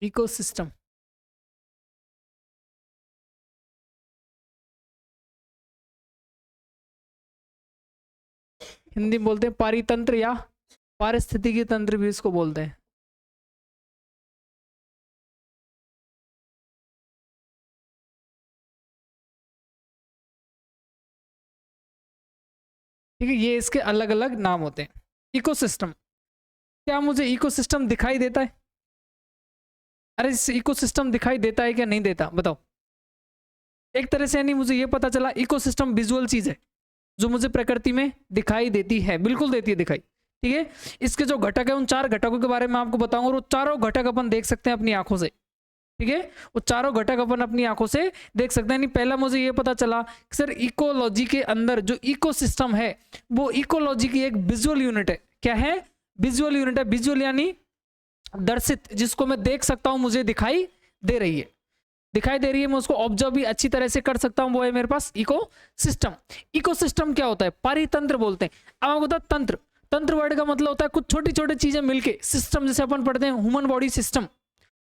Ecosystem, Hindi में बोलते हैं पारितंत्र या पारिस्थितिकी तंत्र भी इसको बोलते हैं। ठीक है, ये इसके अलग अलग नाम होते हैं। इकोसिस्टम, क्या मुझे इकोसिस्टम दिखाई देता है? अरे इस इकोसिस्टम दिखाई देता है क्या नहीं देता, बताओ। एक तरह से यानी मुझे ये पता चला इकोसिस्टम विजुअल चीज है जो मुझे प्रकृति में दिखाई देती है, बिल्कुल देती है दिखाई। ठीक है, इसके जो घटक है उन 4 घटकों के बारे में आपको बताऊंगा, और वो चारों घटक अपन देख सकते हैं अपनी आंखों से। ठीक है, वो चारों घटक अपन अपनी आंखों से देख सकते हैं। नहीं, पहला मुझे ये पता चला कि सर इकोलॉजी के अंदर जो इकोसिस्टम है वो इकोलॉजी की एक विजुअल यूनिट है। क्या है? विजुअल यूनिट है। विजुअल यानी दर्शित, जिसको मैं देख सकता हूं, मुझे दिखाई दे रही है, दिखाई दे रही है, मैं उसको ऑब्जर्व भी अच्छी तरह से कर सकता हूं, वो है मेरे पास इको सिस्टम। इकोसिस्टम क्या होता है? पारितंत्र बोलते हैं। अब आपको बता, तंत्र, तंत्र वर्ड का मतलब होता है कुछ छोटी छोटी चीजें मिलके सिस्टम, जैसे अपन पढ़ते हैं ह्यूमन बॉडी सिस्टम।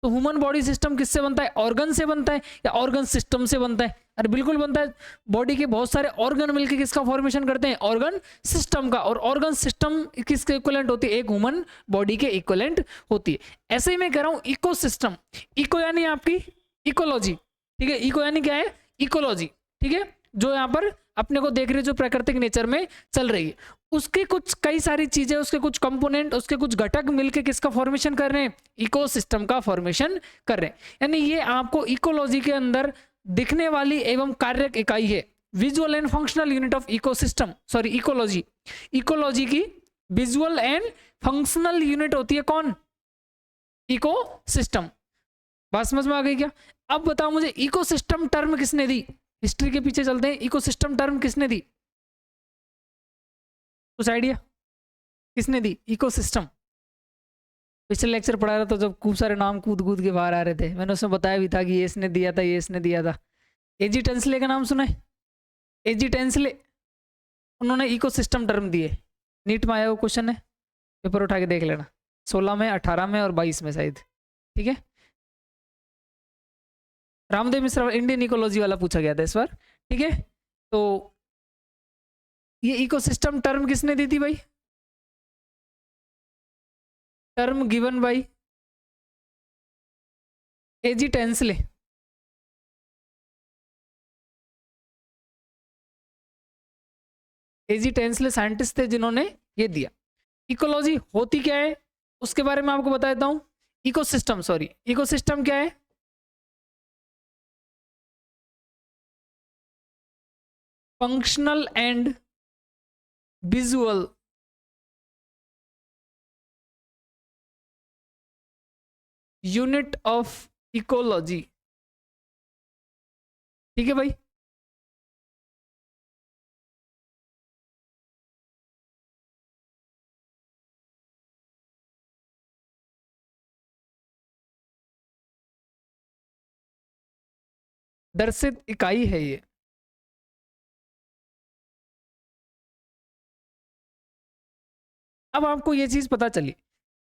तो ह्यूमन बॉडी सिस्टम किससे बनता है? ऑर्गन से बनता है या ऑर्गन सिस्टम से बनता है? अरे बिल्कुल बनता है। बॉडी के बहुत सारे ऑर्गन मिलके किसका फॉर्मेशन करते हैं? ऑर्गन सिस्टम का। और ऑर्गन सिस्टम किसके इक्विवेलेंट होती है? एक ह्यूमन बॉडी के इक्विवेलेंट होती है। ऐसे ही मैं कह रहा हूं इकोसिस्टम, इको यानी आपकी इकोलॉजी। ठीक है, इको यानी क्या है? इकोलॉजी। ठीक है, जो यहाँ पर अपने को देख रही है, जो प्राकृतिक नेचर में चल रही है, उसके कुछ कई सारी चीजें, उसके कुछ कंपोनेंट, उसके कुछ घटक मिलके किसका फॉर्मेशन कर रहे हैं? इकोसिस्टम का फॉर्मेशन कर रहे हैं। यानी ये आपको इकोलॉजी के अंदर दिखने वाली एवं कार्यक इकाई है। Visual and functional unit of ecosystem, sorry ecology, ecology की विजुअल एंड फंक्शनल यूनिट होती है कौन? इकोसिस्टम। बात समझ में आ गई क्या? अब बताओ मुझे इकोसिस्टम टर्म किसने दी? हिस्ट्री के पीछे चलते हैं, इकोसिस्टम टर्म किसने दी? कुछ आइडिया किसने दी इकोसिस्टम? पिछले लेक्चर पढ़ा रहा था जब खूब सारे नाम कूद कूद के बाहर आ रहे थे, मैंने उसमें बताया भी था कि ये इसने दिया था, ये इसने दिया था। एजी टेंसले का नाम सुना है? एजी टेंसले, उन्होंने इकोसिस्टम टर्म दिए। नीट में आया वो क्वेश्चन है, पेपर उठा के देख लेना, 16 में, 18 में और 22 में शायद। ठीक है, रामदेव मिश्रा इंडियन इकोलॉजी वाला पूछा गया था इस बार। ठीक है, तो ये इकोसिस्टम टर्म किसने दी थी भाई? Term given by AG Tansley. AG Tansley scientist थे जिन्होंने ये दिया। इकोलॉजी होती क्या है उसके बारे में आपको बता देता हूं। इकोसिस्टम, सॉरी, इकोसिस्टम क्या है? Functional and visual unit of ecology. ठीक है भाई, दर्शित इकाई है ये। अब आपको ये चीज पता चली।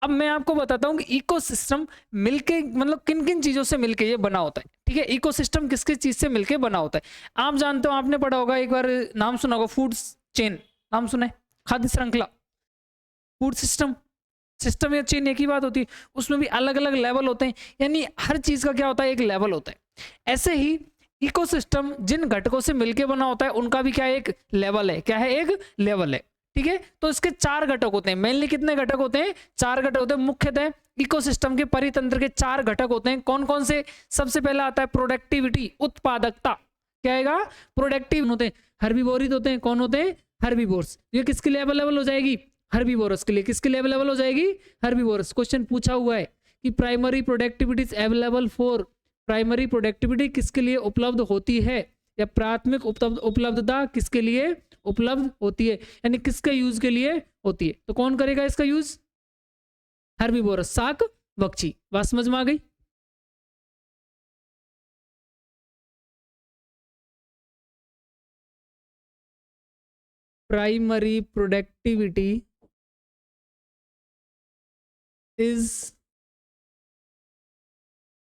अब मैं आपको बताता हूं कि इकोसिस्टम मिलके मतलब किन किन चीजों से मिलके ये बना होता है। ठीक है, इकोसिस्टम किस किस चीज से मिलके बना होता है? आप जानते हो, आपने पढ़ा होगा एक बार, नाम सुना होगा फूड चेन, नाम सुना है? खाद्य श्रृंखला, फूड सिस्टम, सिस्टम या चेन एक ही बात होती है। उसमें भी अलग अलग लेवल होते हैं, यानी हर चीज का क्या होता है? एक लेवल होता है। ऐसे ही इकोसिस्टम जिन घटकों से मिलके बना होता है उनका भी क्या है? एक लेवल है। क्या है? एक लेवल है। ठीक है, तो इसके 4 घटक होते हैं। मेनली कितने घटक होते हैं? 4 घटक होते हैं मुख्यतः। इकोसिस्टम के परितंत्र के 4 घटक होते हैं। कौन कौन से? सबसे पहला आता है प्रोडक्टिविटी, उत्पादकता। क्या आएगा? प्रोडक्टिव होते हैं। हर्बीवोरिक होते हैं। कौन होते हैं? हर्बीवोर्स। ये किसके लिए अवेलेबल हो जाएगी? हर्बीवोरस के लिए। किसके लिए अवेलेबल हो जाएगी? हर्बीवोरस। क्वेश्चन पूछा हुआ है कि primary productivity is available for, primary productivity किसके लिए उपलब्ध होती है, या प्राथमिक उपलब्धता किसके लिए उपलब्ध होती है, यानी किसके यूज के लिए होती है? तो कौन करेगा इसका यूज? हर्बीवोरस, शाक बख्ची। बात समझ में आ गई? Primary productivity is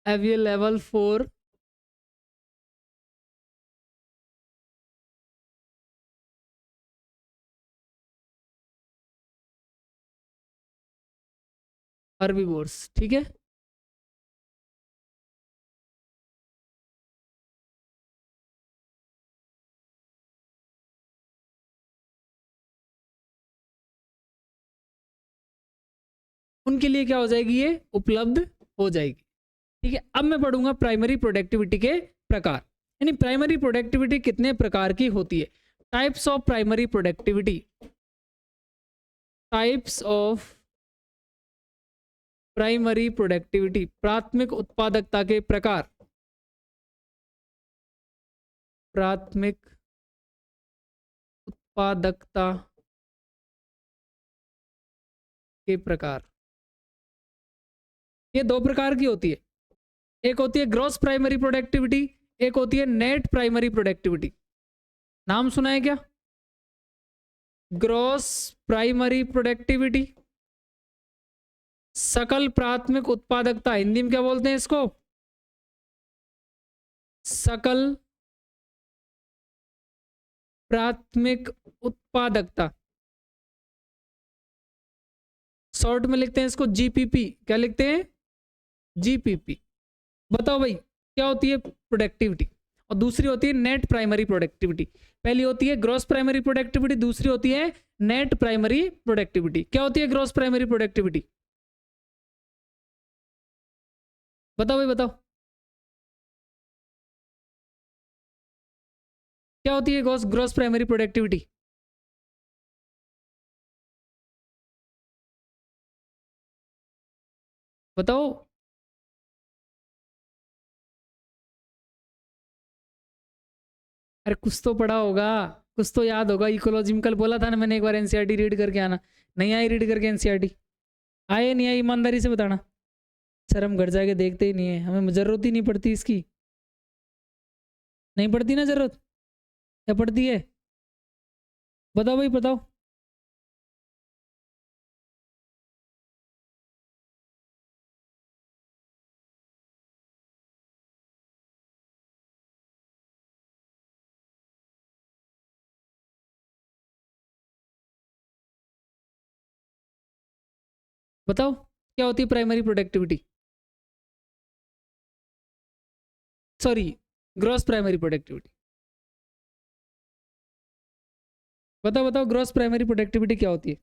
available for herbivores, ठीक है। उनके लिए क्या हो जाएगी, ये उपलब्ध हो जाएगी, ठीक है। अब मैं पढ़ूंगा प्राइमरी प्रोडक्टिविटी के प्रकार, यानी प्राइमरी प्रोडक्टिविटी कितने प्रकार की होती है। Types of primary productivity, types of primary productivity, प्राथमिक उत्पादकता के प्रकार, प्राथमिक उत्पादकता के प्रकार। ये दो प्रकार की होती है, एक होती है ग्रॉस प्राइमरी प्रोडक्टिविटी, एक होती है नेट प्राइमरी प्रोडक्टिविटी। नाम सुना है क्या, ग्रॉस प्राइमरी प्रोडक्टिविटी, सकल प्राथमिक उत्पादकता, हिंदी में क्या बोलते हैं इसको, सकल प्राथमिक उत्पादकता, शॉर्ट में लिखते हैं इसको जीपीपी, क्या लिखते हैं, जीपीपी। बताओ भाई क्या होती है प्रोडक्टिविटी, और दूसरी होती है नेट प्राइमरी प्रोडक्टिविटी। पहली होती है ग्रॉस प्राइमरी प्रोडक्टिविटी, दूसरी होती है नेट प्राइमरी प्रोडक्टिविटी। क्या होती है ग्रॉस प्राइमरी प्रोडक्टिविटी, बताओ भाई बताओ, क्या होती है ग्रॉस ग्रॉस प्राइमरी प्रोडक्टिविटी, बताओ। अरे कुछ तो पढ़ा होगा, कुछ तो याद होगा, इकोलॉजी में कल बोला था ना मैंने, एक बार एनसीईआरटी रीड करके आना। नहीं आई रीड करके एनसीईआरटी, आए नहीं आई ईमानदारी से बताना। सर हम घर जाके देखते ही नहीं है, हमें जरूरत ही नहीं पड़ती इसकी, नहीं पड़ती ना जरूरत, क्या पड़ती है, बताओ भाई बताओ। बताओ क्या होती है primary productivity, sorry gross primary productivity, बताओ बताओ ग्रॉस प्राइमरी प्रोडक्टिविटी क्या होती है,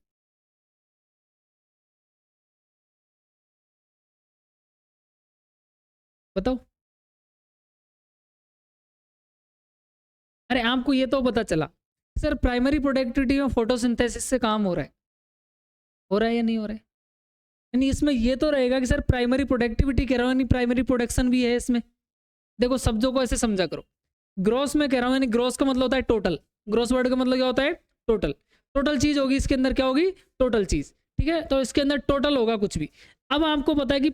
बताओ। अरे आपको ये तो पता चला सर प्राइमरी प्रोडक्टिविटी में फोटोसिंथेसिस से काम हो रहा है या नहीं हो रहा है, यानी इसमें ये तो रहेगा कि सर प्राइमरी प्रोडक्टिविटी कह रहा हूँ, यानी प्राइमरी प्रोडक्शन भी है इसमें। देखो शब्दों को ऐसे समझा करो, ग्रॉस में कह रहा हूँ, यानी ग्रॉस का मतलब होता है टोटल, ग्रॉस वर्ड का मतलब क्या होता है, टोटल। टोटल चीज होगी इसके अंदर, क्या होगी, टोटल चीज, ठीक है। तो इसके अंदर टोटल होगा कुछ भी। अब आपको पता है कि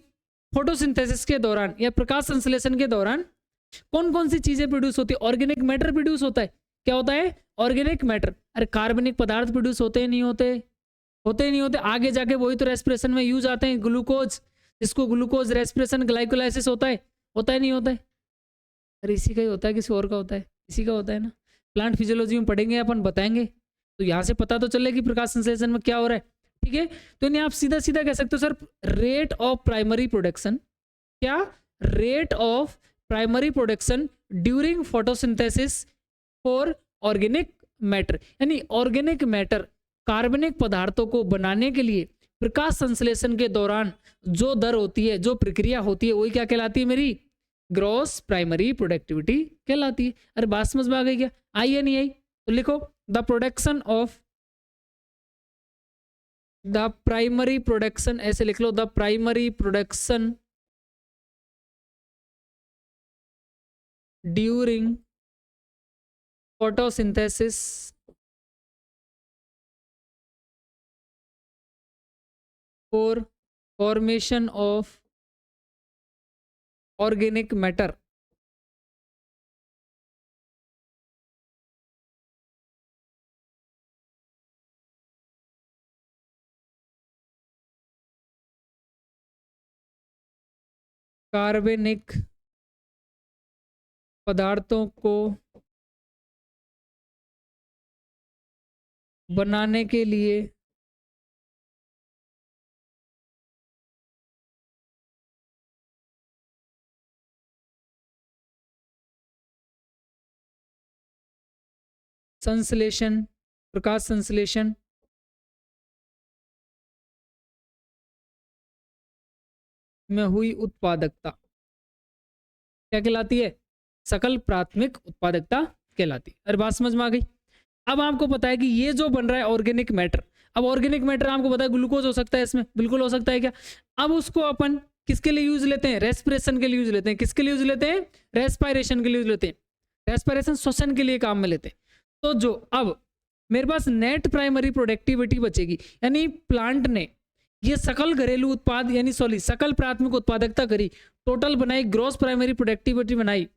फोटोसिंथेसिस के दौरान या प्रकाश संश्लेषण के दौरान कौन कौन सी चीजें प्रोड्यूस होती है, ऑर्गेनिक मैटर प्रोड्यूस होता है, क्या होता है, ऑर्गेनिक मैटर। अरे कार्बनिक पदार्थ प्रोड्यूस होते ही नहीं होते, होते ही नहीं होते, आगे जाके वही तो रेस्पिरेशन में यूज आते हैं, ग्लूकोज, जिसको ग्लूकोज रेस्पिरेशन ग्लाइकोलाइसिस होता है नहीं होता है, अरे इसी का ही होता है, किसी और का होता है, इसी का होता है ना। प्लांट फिजियोलॉजी में पढ़ेंगे अपन, बताएंगे, तो यहाँ से पता तो चले कि प्रकाश संश्लेषण में क्या हो रहा है, ठीक है। तो इन्हें आप सीधा सीधा कह सकते हो sir rate of primary production, क्या, rate of primary production during photosynthesis for organic matter, यानी ऑर्गेनिक मैटर कार्बनिक पदार्थों को बनाने के लिए प्रकाश संश्लेषण के दौरान जो दर होती है, जो प्रक्रिया होती है, वही क्या कहलाती है मेरी, ग्रॉस प्राइमरी प्रोडक्टिविटी कहलाती है। अरे बात समझ में आ गई क्या, आई या नहीं आई, तो लिखो the production of, the primary production, ऐसे लिख लो, the primary production during photosynthesis for formation of organic matter कार्बनिक पदार्थों को बनाने के लिए संश्लेषण, प्रकाश संश्लेषण में हुई उत्पादकता क्या कहलाती है? सकल प्राथमिक उत्पादकता कहलाती है। अरे बात समझ में आ गई? अब आपको पता है कि ये जो बन रहा है ऑर्गेनिक मैटर, अब ऑर्गेनिक मैटर आपको पता है ग्लूकोज हो सकता है इसमें, बिल्कुल हो सकता है क्या? अब उसको अपन किसके लिए यूज लेते हैं? रेस्पिरेशन के लिए यूज लेते हैं। किसके लिए यूज लेते हैं? रेस्पायरेशन के लिए यूज लेते हैं। रेस्पायरेशन श्वसन के लिए काम में लेते हैं। तो जो अब मेरे पास नेट प्राइमरी प्रोडक्टिविटी बचेगी, यानी प्लांट ने ये सकल घरेलू उत्पाद यानी सॉरी सकल प्राथमिक उत्पादकता करी, टोटल बनाई, ग्रॉस प्राइमरी प्रोडक्टिविटी बनाई।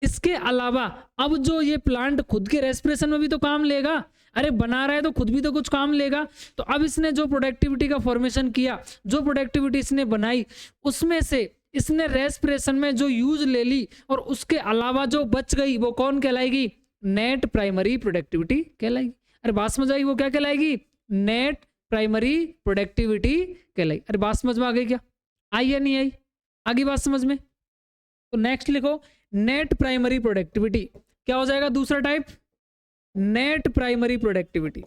इसके अलावा अब जो ये प्लांट खुद के रेस्पिरेशन में भी तो काम लेगा, अरे बना रहा है तो खुद भी तो कुछ काम लेगा। तो अब इसने जो प्रोडक्टिविटी का फॉर्मेशन किया, जो प्रोडक्टिविटी इसने बनाई, उसमें से इसने रेस्पिरेशन में जो यूज ले ली और उसके अलावा जो बच गई वो कौन कहलाएगी? नेट प्राइमरी प्रोडक्टिविटी कहलाएगी। अरे बात समझ आई? वो क्या कहलाएगी? नेट प्राइमरी प्रोडक्टिविटी कहलाएगी। अरे बात समझ में आ गई क्या? आई या नहीं आई? आगे बात समझ में? तो नेक्स्ट लिखो नेट प्राइमरी प्रोडक्टिविटी। क्या हो जाएगा दूसरा type? Net primary productivity.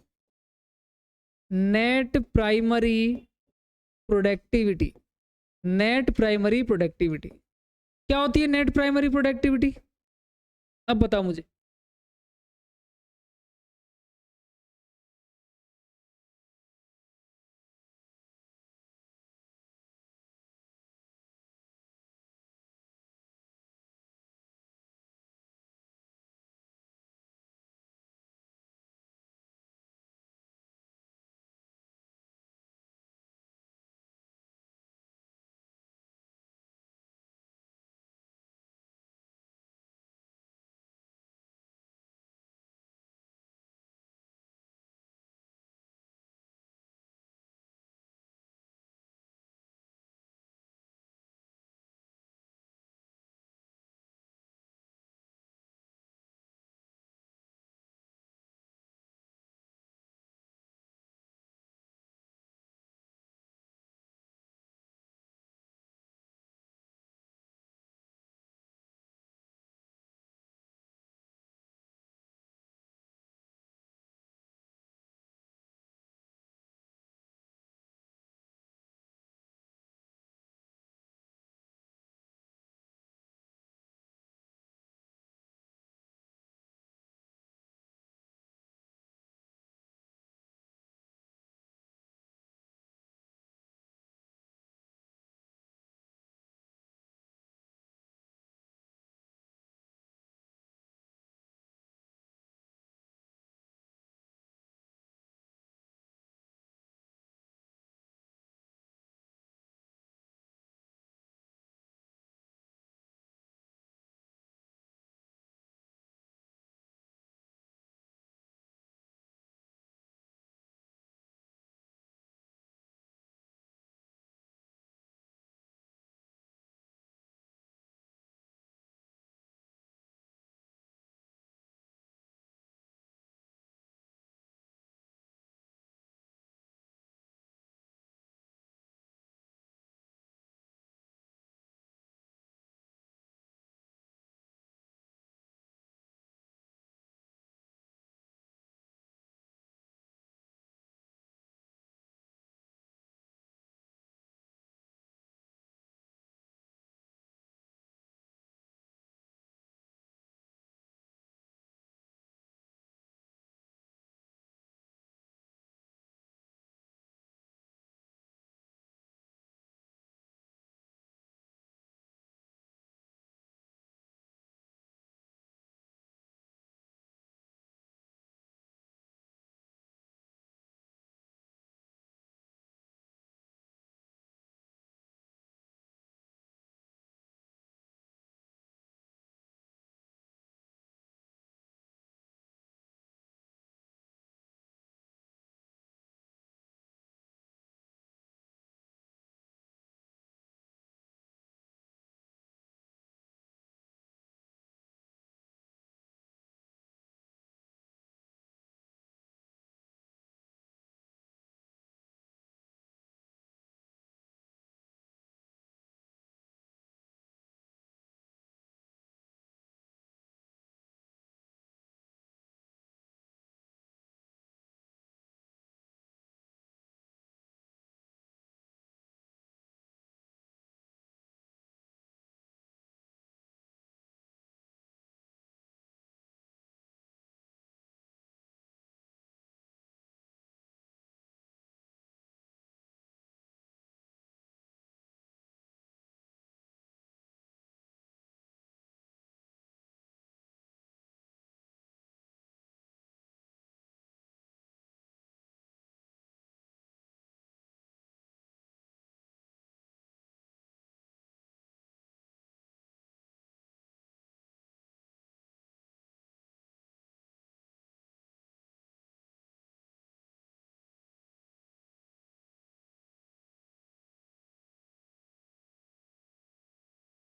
Net primary productivity. Net primary productivity क्या होती है? नेट प्राइमरी प्रोडक्टिविटी अब बताओ मुझे।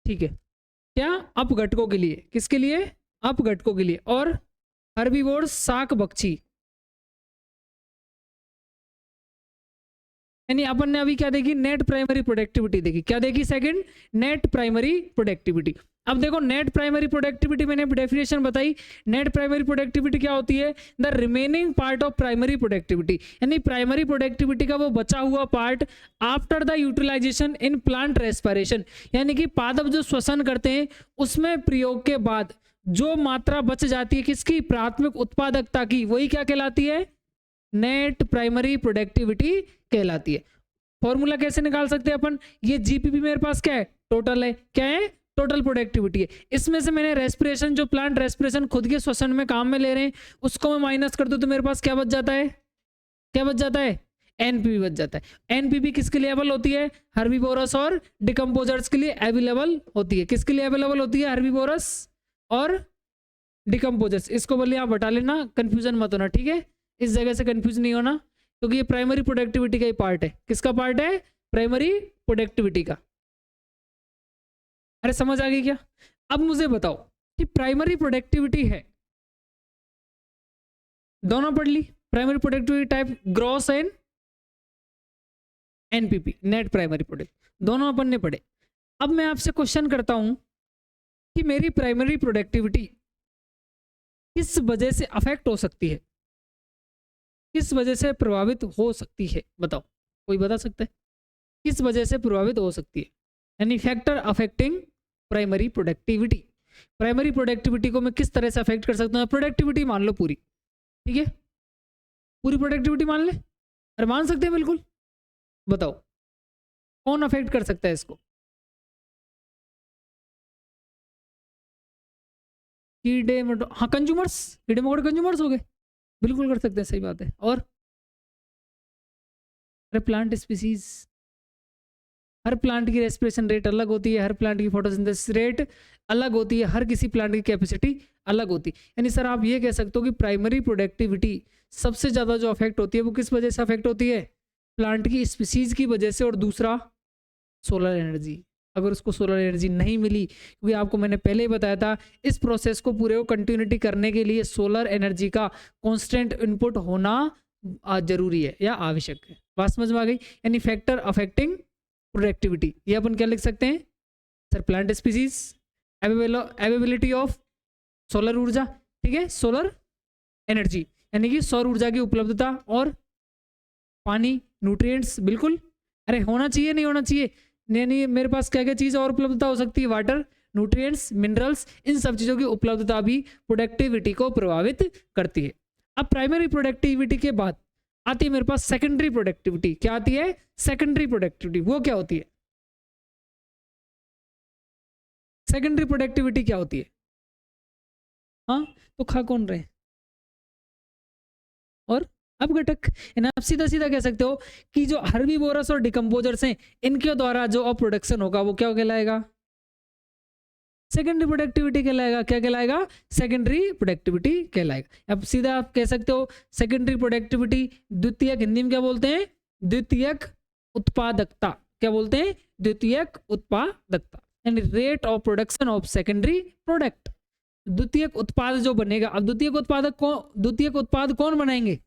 ठीक है, क्या अपघटकों के लिए, किसके लिए, अपघटकों के लिए, और हर्बीवोर शाक भक्षी। यानी अपन ने अभी क्या देखी, नेट प्राइमरी प्रोडक्टिविटी देखी, क्या देखी, सेकंड नेट प्राइमरी प्रोडक्टिविटी। अब देखो नेट प्राइमरी प्रोडक्टिविटी मैंने डेफिनेशन बताई, नेट प्राइमरी प्रोडक्टिविटी क्या होती है, the remaining part of primary productivity, यानी प्राइमरी प्रोडक्टिविटी का वो बचा हुआ part after the utilisation in plant respiration, यानी कि पादप जो श्वसन करते हैं उसमें प्रयोग के बाद जो मात्रा बच जाती है किसकी, प्राथमिक उत्पादकता की, वही क्या कहलाती है, नेट प्राइमरी प्रोडक्टिविटी कहलाती है। फॉर्मूला कैसे निकाल सकते हैं अपन, ये जीपीपी मेरे पास क्या है, टोटल है, क्या है, टोटल प्रोडक्टिविटी है। इसमें से मैंने रेस्पिरेशन, जो प्लांट रेस्पिरेशन खुद के श्वसन में काम में ले रहे हैं, उसको मैं माइनस कर दूं तो मेरे पास क्या बच जाता है, क्या बच जाता है, एनपीवी बच जाता है। एनपीवी किसके लिए अवेलेबल होती है, हर्बीवोरस और डिकम्पोजर्स के लिए अवेलेबल होती है। किसके लिए अवेलेबल होती है, हर्बीवोरस और डिकम्पोजर्स। इसको बोलिए आप बता लेना, कंफ्यूजन मत होना, ठीक है, इस जगह से कंफ्यूज नहीं होना, क्योंकि ये प्राइमरी प्रोडक्टिविटी का ही पार्ट है। किसका पार्ट है, प्राइमरी प्रोडक्टिविटी का। अरे समझ आ गई क्या। अब मुझे बताओ कि प्राइमरी प्रोडक्टिविटी है, दोनों पढ़ ली, primary productivity type gross and NPP, net primary product, दोनों अपन ने पढ़े। अब मैं आपसे क्वेश्चन करता हूं कि मेरी प्राइमरी प्रोडक्टिविटी किस वजह से अफेक्ट हो सकती है, किस वजह से प्रभावित हो सकती है, बताओ, कोई बता सकता है किस वजह से प्रभावित हो सकती है, यानी factor affecting primary productivity. Primary productivity को मैं किस तरह से अफेक्ट कर सकता हूँ, प्रोडक्टिविटी मान लो पूरी, ठीक है, पूरी प्रोडक्टिविटी मान ले, अरे मान सकते हैं बिल्कुल, बताओ कौन अफेक्ट कर सकता है इसको, कीड़े मकोड़े, हाँ कंज्यूमर्स, कीड़े मकोड़े कंज्यूमर्स हो गए, बिल्कुल कर सकते हैं, सही बात है। और अरे प्लांट स्पीसीज, हर प्लांट की रेस्पिरेशन रेट अलग होती है, हर प्लांट की फोटोसिंथेसिस रेट अलग होती है, हर किसी प्लांट की कैपेसिटी अलग होती है। यानी सर आप ये कह सकते हो कि प्राइमरी प्रोडक्टिविटी सबसे ज़्यादा जो अफेक्ट होती है वो किस वजह से अफेक्ट होती है, प्लांट की स्पीसीज की वजह से, और दूसरा सोलर एनर्जी। अगर उसको सोलर एनर्जी नहीं मिली, क्योंकि आपको मैंने पहले ही बताया था इस प्रोसेस को पूरे को कंटिन्यूटी करने के लिए सोलर एनर्जी का कॉन्स्टेंट इनपुट होना जरूरी है या आवश्यक है। बात समझ में आ गई। यानी फैक्टर अफेक्टिंग प्रोडक्टिविटी, ये अपन क्या लिख सकते हैं sir, plant species, availability of solar ऊर्जा, ठीक है, सोलर एनर्जी यानी कि सौर ऊर्जा की उपलब्धता, और पानी, न्यूट्रिएंट्स, बिल्कुल, अरे होना चाहिए नहीं होना चाहिए, नहीं मेरे पास क्या क्या चीज़ और उपलब्धता हो सकती है, वाटर, न्यूट्रिएंट्स, मिनरल्स, इन सब चीज़ों की उपलब्धता भी प्रोडक्टिविटी को प्रभावित करती है। अब प्राइमरी प्रोडक्टिविटी के बाद आती है मेरे पास सेकेंडरी प्रोडक्टिविटी। क्या आती है, सेकेंडरी प्रोडक्टिविटी, वो क्या होती है, सेकेंडरी प्रोडक्टिविटी क्या होती है, हाँ तो खा कौन रहे, और अपघटक। आप सीधा सीधा कह सकते हो कि जो हर्बीवोरस और डिकम्पोजर्स हैं इनके द्वारा जो अब प्रोडक्शन होगा वो क्या कहलाएगा, सेकेंडरी प्रोडक्टिविटी कहलाएगा। क्या कहलाएगा, सेकेंडरी प्रोडक्टिविटी कहलाएगा। अब सीधा आप कह सकते हो सेकेंडरी प्रोडक्टिविटी, द्वितीयक, हिंदी में क्या बोलते हैं, द्वितीयक उत्पादकता, क्या बोलते हैं, द्वितीयक उत्पादकता, यानी rate of production of secondary product. द्वितीयक उत्पाद जो बनेगा, अब द्वितीयक उत्पाद कौन बनाएंगे,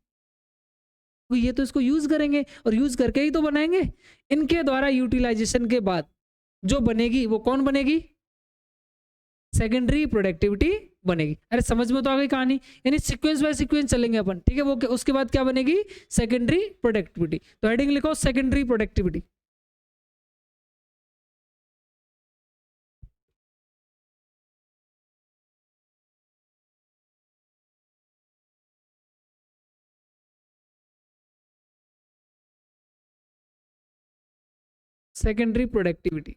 ये तो इसको यूज करेंगे, और यूज करके ही तो बनाएंगे। इनके द्वारा यूटिलाइजेशन के बाद जो बनेगी वो कौन बनेगी, सेकेंडरी प्रोडक्टिविटी बनेगी। अरे समझ में तो आ गई कहानी, यानी सीक्वेंस बाय सीक्वेंस चलेंगे अपन, ठीक है। वो उसके बाद क्या बनेगी, सेकेंडरी प्रोडक्टिविटी। तो हेडिंग लिखो secondary productivity. Secondary productivity,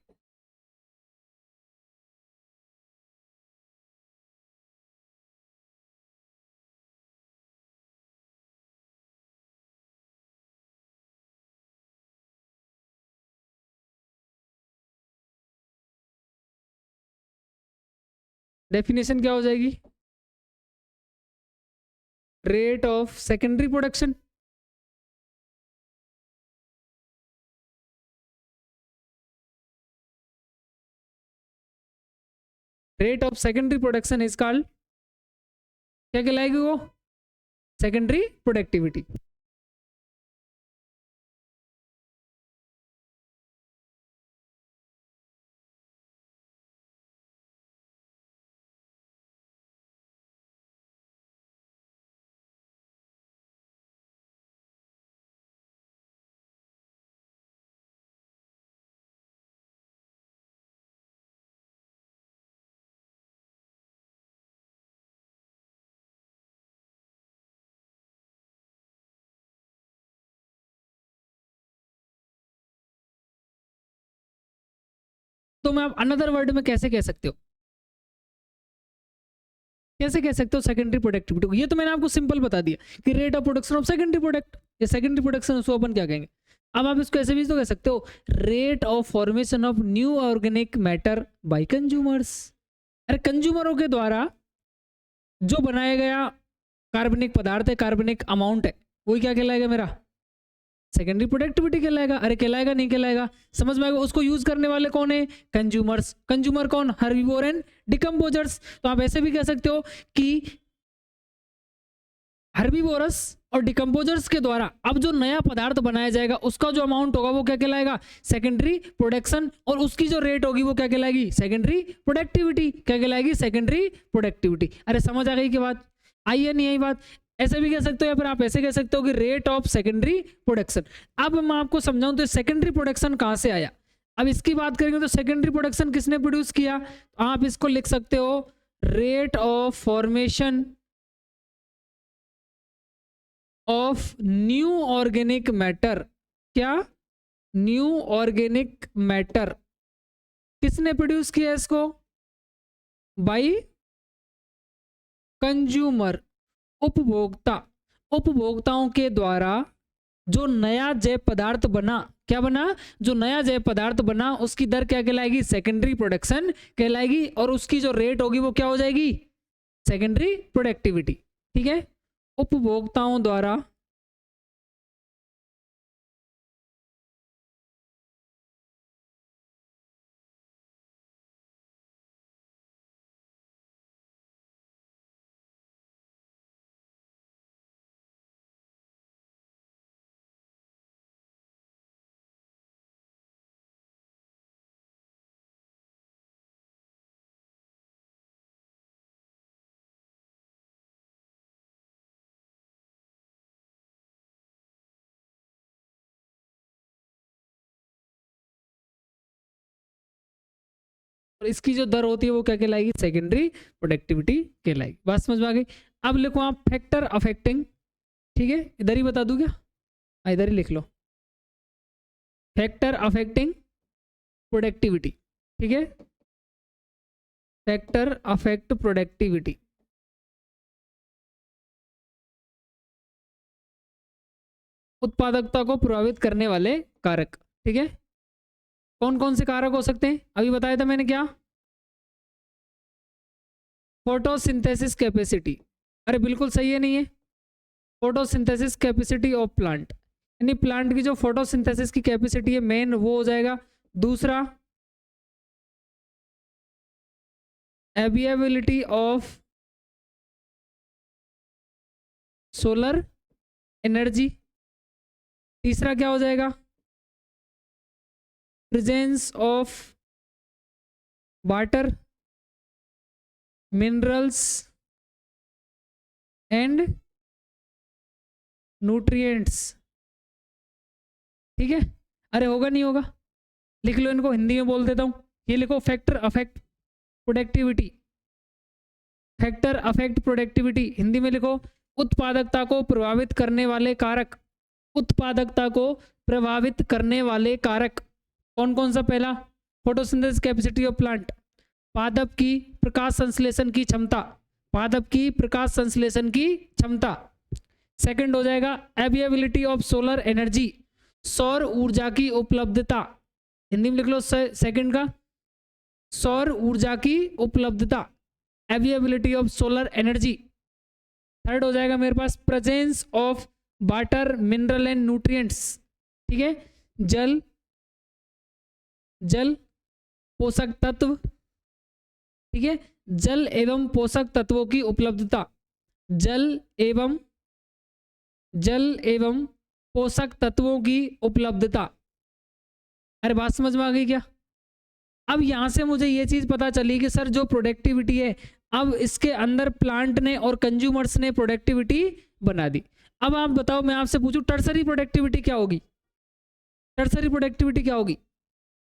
definition क्या हो जाएगी, rate of secondary production, rate of secondary production is called, क्या कहलाएगी वो? Secondary productivity. तो मैं आप अनदर वर्ड में कैसे कह सकते हो, कैसे कह सकते हो सेकेंडरी प्रोडक्टिविटी को? ये तो मैंने आपको सिंपल बता दिया कि rate of production of secondary product, ये सेकेंडरी प्रोडक्शन, उसको अपन क्या कहेंगे? अब आप इसको ऐसे भी तो कह सकते हो, rate of formation of new organic matter bye consumers. अरे कंज्यूमरों के द्वारा जो बनाया गया कार्बनिक पदार्थ है, कार्बनिक अमाउंट है, वही क्या कहलाएगा मेरा? सेकेंडरी प्रोडक्टिविटी कहलाएगा। अरे कहलाएगा नहीं कहलाएगा? समझ में आएगा? उसको यूज करने वाले कौन है? कंज्यूमर्स। कंज्यूमर कौन? Herbivore and decomposers. तो आप ऐसे भी कह सकते हो कि हर्बीवोरस और डिकम्पोजर्स के द्वारा अब जो नया पदार्थ बनाया जाएगा उसका जो अमाउंट होगा वो क्या कहलाएगा? Secondary production. और उसकी जो रेट होगी वो क्या कहलाएगी? Secondary productivity. क्या कहलाएगी? Secondary productivity. अरे समझ आ गई की बात? आई है नहीं आई बात? ऐसे भी कह सकते हो या फिर आप ऐसे कह सकते हो कि रेट ऑफ सेकेंडरी प्रोडक्शन। अब मैं आपको समझाऊं तो सेकेंडरी प्रोडक्शन कहां से आया। अब इसकी बात करेंगे तो सेकेंडरी प्रोडक्शन किसने प्रोड्यूस किया? आप इसको लिख सकते हो rate of formation of new organic matter. क्या? New organic matter. किसने प्रोड्यूस किया इसको? बाय कंज्यूमर, उपभोक्ता। उपभोक्ताओं के द्वारा जो नया जैव पदार्थ बना, क्या बना? जो नया जैव पदार्थ बना उसकी दर क्या कहलाएगी? सेकेंडरी प्रोडक्शन कहलाएगी। और उसकी जो रेट होगी वो क्या हो जाएगी? Secondary productivity. ठीक है, उपभोक्ताओं द्वारा और इसकी जो दर होती है वो क्या कहलाएगी? सेकेंडरी प्रोडक्टिविटी कहलाएगी। बात समझ में आ गई? अब लिखो आप फैक्टर अफेक्टिंग। ठीक है, इधर ही बता दूं क्या? इधर ही लिख लो, फैक्टर अफेक्टिंग प्रोडक्टिविटी। ठीक है, फैक्टर अफेक्ट प्रोडक्टिविटी। उत्पादकता को प्रभावित करने वाले कारक। ठीक है, कौन कौन से कारक हो सकते हैं? अभी बताया था मैंने क्या? Photosynthesis capacity. अरे बिल्कुल सही है नहीं है? फोटोसिंथेसिस कैपेसिटी ऑफ प्लांट, यानी प्लांट की जो फोटोसिंथेसिस की कैपेसिटी है मेन वो हो जाएगा। दूसरा, अवेलेबिलिटी ऑफ सोलर एनर्जी। तीसरा क्या हो जाएगा? Presence of water, minerals and nutrients. ठीक है, अरे होगा नहीं होगा? लिख लो, इनको हिंदी में बोल देता हूं। ये लिखो, factor affect productivity. Factor affect productivity Hindi में लिखो, उत्पादकता को प्रभावित करने वाले कारक। उत्पादकता को प्रभावित करने वाले कारक कौन कौन सा? पहला, फोटोसिंथेसिस कैपेसिटी ऑफ प्लांट, पादप की प्रकाश संश्लेषण की क्षमता, पादप की प्रकाश संश्लेषण की क्षमता। सेकंड हो जाएगा अवेलेबिलिटी ऑफ सोलर एनर्जी, सौर ऊर्जा की उपलब्धता। हिंदी में लिख लो सेकंड का, सौर ऊर्जा की उपलब्धता, availability of solar energy. Third हो जाएगा मेरे पास presence of water, mineral and nutrients. ठीक है, जल, जल, पोषक तत्व ठीक है, जल एवं पोषक तत्वों की उपलब्धता, जल एवं पोषक तत्वों की उपलब्धता। अरे बात समझ में आ गई क्या? अब यहां से मुझे ये चीज पता चली कि सर जो प्रोडक्टिविटी है, अब इसके अंदर प्लांट ने और कंज्यूमर्स ने प्रोडक्टिविटी बना दी। अब आप बताओ, मैं आपसे पूछूं टर्सरी प्रोडक्टिविटी क्या होगी? टर्सरी प्रोडक्टिविटी क्या होगी?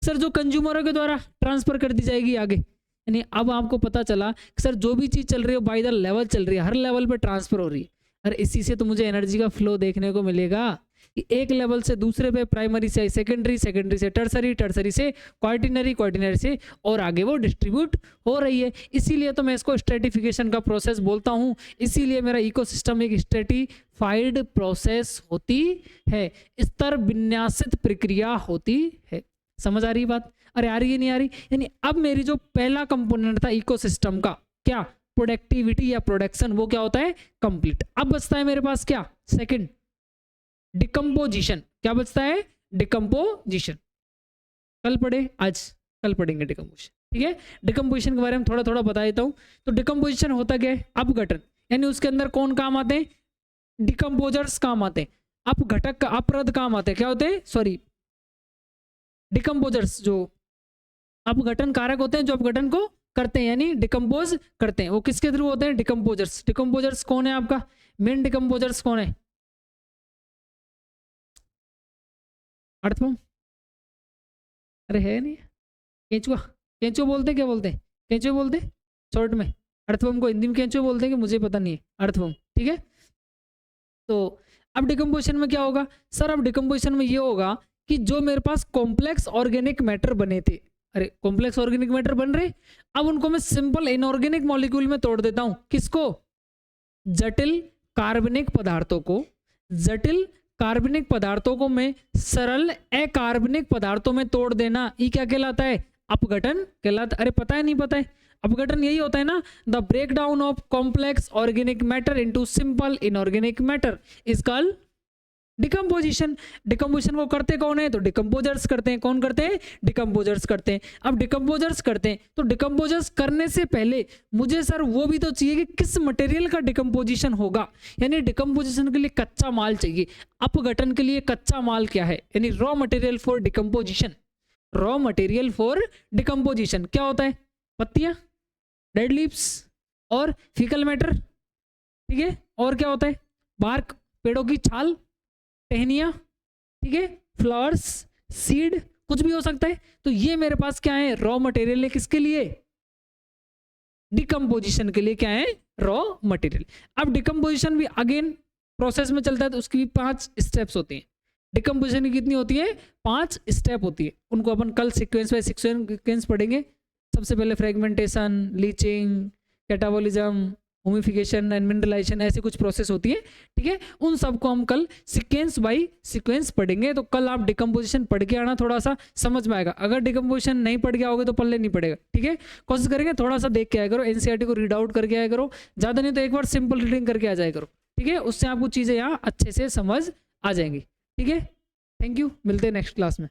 सर जो कंज्यूमरों के द्वारा ट्रांसफर कर दी जाएगी आगे। यानी अब आपको पता चला कि सर जो भी चीज चल रही है बाय द लेवल चल रही है, हर लेवल पे ट्रांसफर हो रही है। और इसी से तो मुझे एनर्जी का फ्लो देखने को मिलेगा कि एक लेवल से दूसरे पे, प्राइमरी से सेकेंडरी, सेकेंडरी से टर्सरी, टर्सरी से क्वार्टिनरी, क्वार्टिनरी से और आगे वो डिस्ट्रीब्यूट हो रही है। इसीलिए तो मैं इसको स्ट्रेटिफिकेशन का प्रोसेस बोलता हूँ। इसीलिए मेरा इकोसिस्टम एक स्ट्रेटिफाइड प्रोसेस होती है, स्तर विन्यासित प्रक्रिया होती है। समझ आ रही बात? अरे आ रही है नहीं आ रही? यानी अब मेरी जो पहला कंपोनेंट था इकोसिस्टम का, क्या प्रोडक्टिविटी या प्रोडक्शन, वो क्या होता है? कंप्लीट। अब बचता है मेरे पास क्या? Second, decomposition. क्या बचता है? डिकम्पोजिशन। कल पढ़े, आज कल पढ़ेंगे डिकम्पोजिशन। ठीक है, डिकम्पोजिशन के बारे में थोड़ा थोड़ा बता देता हूं। तो डिकम्पोजिशन होता क्या है? अपघटन। यानी उसके अंदर कौन काम आते हैं? डिकम्पोजर्स काम आते हैं। अपघटक का अपरद काम आते हैं। क्या होते हैं? सॉरी, डिकम्पोजर्स जो अपघटन कारक होते हैं, जो अपघटन को करते हैं यानी डिकम्पोज करते हैं, वो किसके थ्रू होते हैं? डिकम्पोजर्स। डिकम्पोजर्स कौन है आपका? मेन डिकम्पोजर्स कौन है? अर्थवम? अरे है नहीं, केंचुआ। केंचुआ बोलते क्या बोलते हैं? केंचुआ बोलते शॉर्ट में। अर्थवम को हिंदी में केंचुआ बोलते हैं कि मुझे पता नहीं है, अर्थवम। ठीक है, तो अब डिकम्पोजिशन में क्या होगा सर? अब डिकम्पोजिशन में ये होगा कि जो मेरे पास कॉम्प्लेक्स ऑर्गेनिक मैटर बने थे, अरे कॉम्प्लेक्स ऑर्गेनिक मैटर बन रहे, अब उनको मैं सिंपल इनऑर्गेनिक मॉलिक्यूल में तोड़ देता हूं। किसको? जटिल कार्बनिक पदार्थों को। जटिल कार्बनिक पदार्थों को मैं सरल अकार्बनिक पदार्थों में तोड़ देना, ये क्या कहलाता है? अपघटन कहलाता। अरे पता है नहीं पता है? अपघटन यही होता है ना, the break down of complex organic matter into simple inorganic matter is called decomposition. Decomposition को करते कौन है? तो डिकम्पोजर्स करते हैं। कौन करते हैं? डिकम्पोजर्स करते हैं। अब डिकम्पोजर्स करते हैं तो डिकम्पोजर्स करने से पहले मुझे सर वो भी तो चाहिए कि किस मटेरियल का डिकम्पोजिशन होगा। यानी डिकम्पोजिशन के लिए कच्चा माल चाहिए। अपघटन के लिए कच्चा माल क्या है? यानी raw material for decomposition. Raw material for decomposition क्या होता है? पत्तियां, डेड लीव्स और फीकल मैटर। ठीक है, और क्या होता है? बार्क, पेड़ों की छाल, टहनियां, ठीक है, फ्लावर्स, सीड, कुछ भी हो सकता है। तो ये मेरे पास क्या है? रॉ मटेरियल है। किसके लिए? डिकम्पोजिशन के लिए क्या है? Raw material. अब डिकम्पोजिशन भी अगेन प्रोसेस में चलता है, तो उसकी भी 5 स्टेप्स होती हैं। डिकम्पोजिशन की कितनी होती है? 5 स्टेप होती है। उनको अपन कल सीक्वेंस बाय सीक्वेंस पढ़ेंगे। सबसे पहले fragmentation, leaching, catabolism, humification and mineralization, ऐसी कुछ प्रोसेस होती है। ठीक है, उन सबको हम कल सीक्वेंस बाय सीक्वेंस पढ़ेंगे। तो कल आप डिकम्पोजिशन पढ़ के आना, थोड़ा सा समझ में आएगा। अगर डिकम्पोजिशन नहीं पढ़ के आओगे तो पल्ले नहीं पड़ेगा। ठीक है, कोशिश करेंगे थोड़ा सा देख के आया करो, एनसीईआरटी को रीड आउट करके आया करो, ज़्यादा नहीं तो एक बार सिंपल रीडिंग करके आ जाया करो। ठीक है, उससे आपको चीज़ें यहाँ अच्छे से समझ आ जाएंगी। ठीक है, थैंक यू, मिलते हैं नेक्स्ट क्लास में।